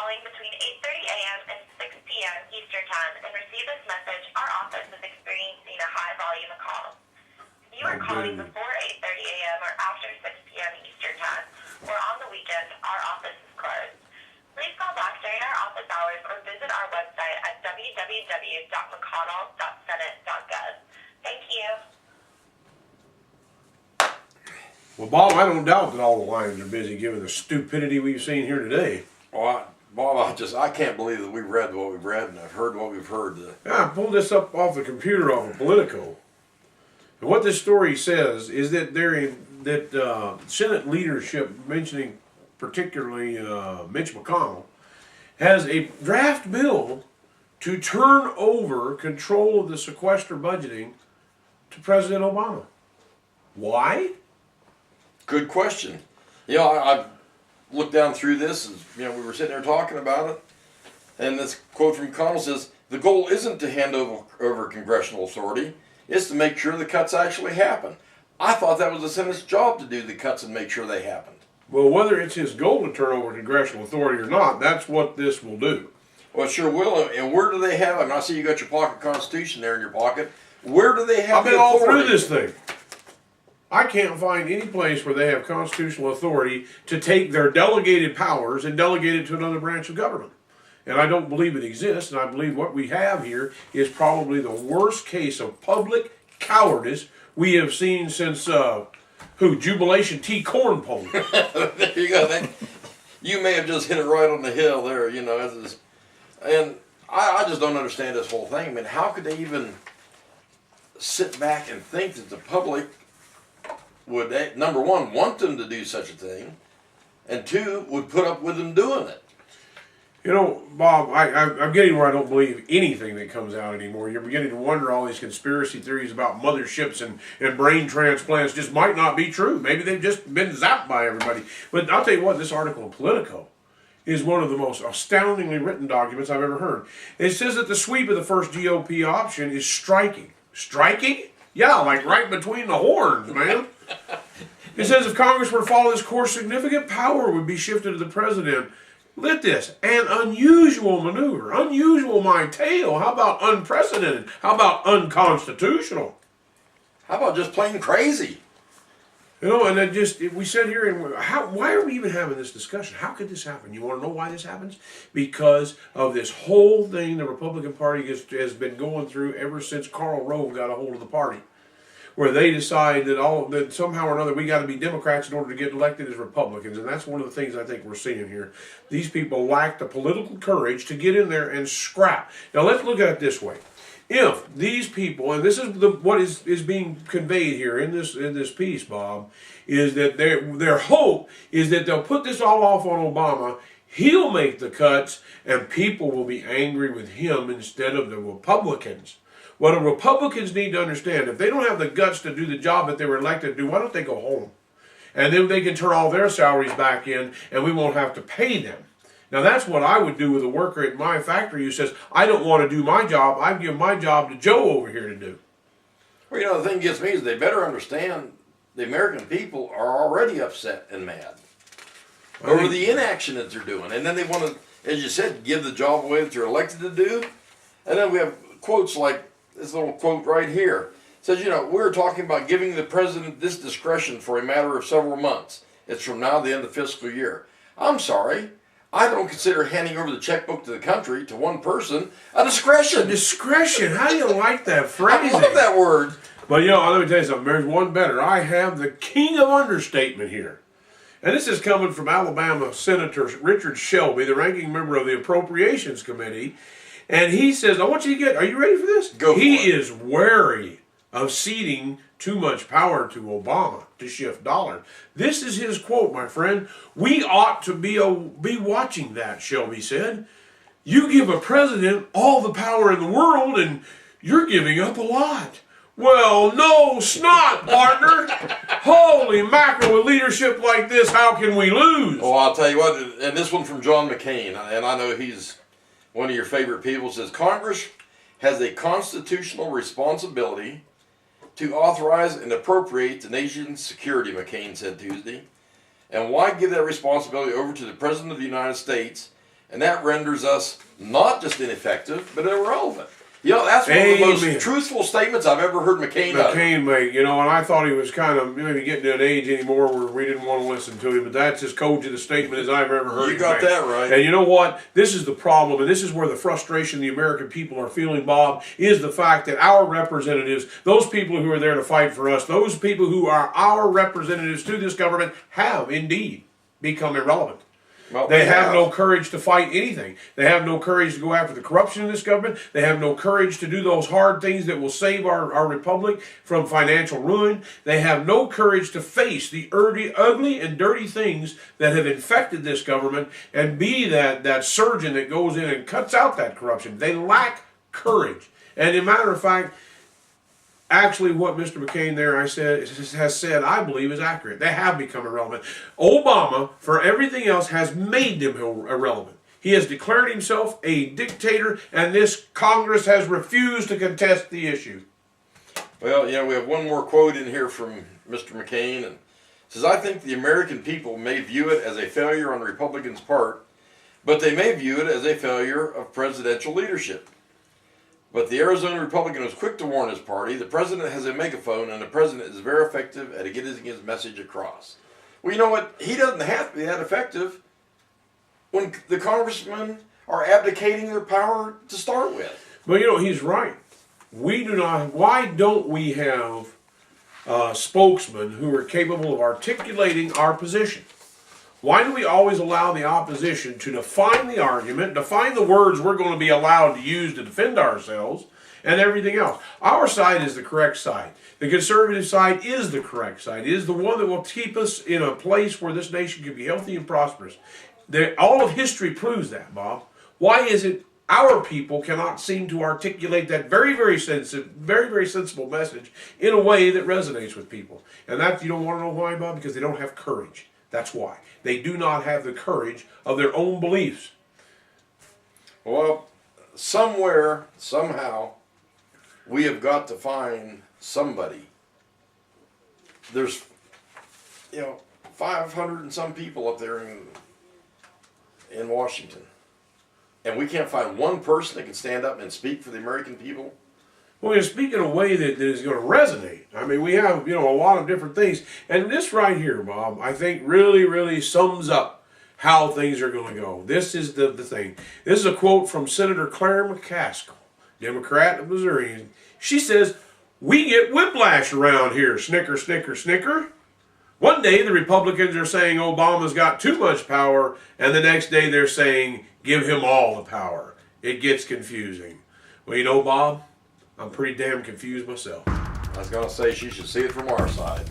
calling between 8:30 a.m. and 6 p.m. Eastern Time and receive this message, our office is experiencing a high volume of calls. If you are calling before 8:30 a.m. or after 6 p.m. Eastern Time or on the weekend, our office is closed. Please call back during our office hours or visit our website at www.mcconnell.senate.gov. Thank you. Well, Bob, I don't doubt that all the lines are busy given the stupidity we've seen here today. Well, Bob, I can't believe that we've read what we've read and I've heard what we've heard. Yeah, I pulled this up off the computer off of Politico. And what this story says is that Senate leadership, mentioning particularly Mitch McConnell, has a draft bill to turn over control of the sequester budgeting to President Obama. Why? Good question. You know, I've looked down through this, and we were sitting there talking about it, and this quote from McConnell says, "The goal isn't to hand over congressional authority, it's to make sure the cuts actually happen." I thought that was the Senate's job to do the cuts and make sure they happened. Well, whether it's his goal to turn over congressional authority or not, that's what this will do. Well, it sure will. And where do they have it? And I see you got your pocket constitution there in your pocket. Where do they have I've been all through this thing. I can't find any place where they have constitutional authority to take their delegated powers and delegate it to another branch of government. And I don't believe it exists, and I believe what we have here is probably the worst case of public cowardice we have seen since, Jubilation T. Cornpole. There you go. You may have just hit it right on the hill there, and I just don't understand this whole thing. I mean, how could they even sit back and think that the public would, number one, want them to do such a thing, and two, would put up with them doing it? You know, Bob, I'm getting where I don't believe anything that comes out anymore. You're beginning to wonder all these conspiracy theories about motherships and brain transplants just might not be true. Maybe they've just been zapped by everybody. But I'll tell you what, this article in Politico is one of the most astoundingly written documents I've ever heard. It says that the sweep of the first GOP option is striking. Striking? Yeah, like right between the horns, man. It says if Congress were to follow this course, significant power would be shifted to the president. Let this, an unusual maneuver, unusual my tale. How about unprecedented? How about unconstitutional? How about just plain crazy? And then we sit here and why are we even having this discussion? How could this happen? You want to know why this happens? Because of this whole thing the Republican Party has been going through ever since Karl Rove got a hold of the party, where they decide that somehow or another we got to be Democrats in order to get elected as Republicans. And that's one of the things I think we're seeing here. These people lack the political courage to get in there and scrap. Now let's look at it this way. If these people, and this is what is being conveyed here in this piece, Bob, is that their hope is that they'll put this all off on Obama, he'll make the cuts, and people will be angry with him instead of the Republicans. What the Republicans need to understand, if they don't have the guts to do the job that they were elected to do, why don't they go home? And then they can turn all their salaries back in and we won't have to pay them. Now that's what I would do with a worker at my factory who says, I don't want to do my job, I give my job to Joe over here to do. Well, the thing gets me is they better understand the American people are already upset and mad over the inaction that they're doing. And then they want to, as you said, give the job away that they're elected to do. And then we have quotes like this little quote right here. It says, we're talking about giving the president this discretion for a matter of several months. It's from now to the end of the fiscal year. I'm sorry. I don't consider handing over the checkbook to the country to one person a discretion. A discretion? How do you like that phrase? I love that word. But let me tell you something. There's one better. I have the king of understatement here. And this is coming from Alabama Senator Richard Shelby, the ranking member of the Appropriations Committee. And he says, are you ready for this? Go for it. He is wary of ceding too much power to Obama to shift dollars. This is his quote, my friend. We ought to be watching that, Shelby said. You give a president all the power in the world and you're giving up a lot. Well, no snot, partner. Holy mackerel, with leadership like this, how can we lose? Oh, I'll tell you what, and this one from John McCain, and I know he's one of your favorite people, says, Congress has a constitutional responsibility to authorize and appropriate the nation's security, McCain said Tuesday. And why give that responsibility over to the President of the United States and that renders us not just ineffective, but irrelevant. You know, that's one of the Amen. most truthful statements I've ever heard McCain utter. McCain make, you know, and I thought he was kind of maybe getting to an age anymore where we didn't want to listen to him, but that's as cogent a statement as I've ever heard. You got that right. And you know what? This is the problem, and this is where the frustration the American people are feeling, Bob, is the fact that our representatives, those people who are there to fight for us, those people who are our representatives to this government, have indeed become irrelevant. Well, They have no courage to fight anything. They have no courage to go after the corruption in this government. They have no courage to do those hard things that will save our republic from financial ruin. They have no courage to face the ugly and dirty things that have infected this government and be that surgeon that goes in and cuts out that corruption. They lack courage. And as a matter of fact, actually, what Mr. McCain there has said, I believe, is accurate. They have become irrelevant. Obama, for everything else, has made them irrelevant. He has declared himself a dictator, and this Congress has refused to contest the issue. Well, you know, we have one more quote in here from Mr. McCain, and it says, I think the American people may view it as a failure on the Republicans' part, but they may view it as a failure of presidential leadership. But the Arizona Republican was quick to warn his party, the president has a megaphone and the president is very effective at getting his message across. Well, you know what? He doesn't have to be that effective when the congressmen are abdicating their power to start with. But you know, he's right. We do not. Why don't we have spokesmen who are capable of articulating our position? Why do we always allow the opposition to define the argument, define the words we're going to be allowed to use to defend ourselves, and everything else? Our side is the correct side. The conservative side is the correct side. It is the one that will keep us in a place where this nation can be healthy and prosperous. All of history proves that, Bob. Why is it our people cannot seem to articulate that very, very sensitive, very, very sensible message in a way that resonates with people? And that, you don't want to know why, Bob? Because they don't have courage. That's why. They do not have the courage of their own beliefs. Well, somewhere, somehow, we have got to find somebody. There's, 500 and some people up there in Washington. And we can't find one person that can stand up and speak for the American people. Well, you speak in a way that is going to resonate. I mean, we have, a lot of different things. And this right here, Bob, I think really, really sums up how things are going to go. This is the thing. This is a quote from Senator Claire McCaskill, Democrat of Missouri. She says, we get whiplash around here, snicker, snicker, snicker. One day the Republicans are saying Obama's got too much power, and the next day they're saying give him all the power. It gets confusing. Well, Bob, I'm pretty damn confused myself. I was going to say she should see it from our side.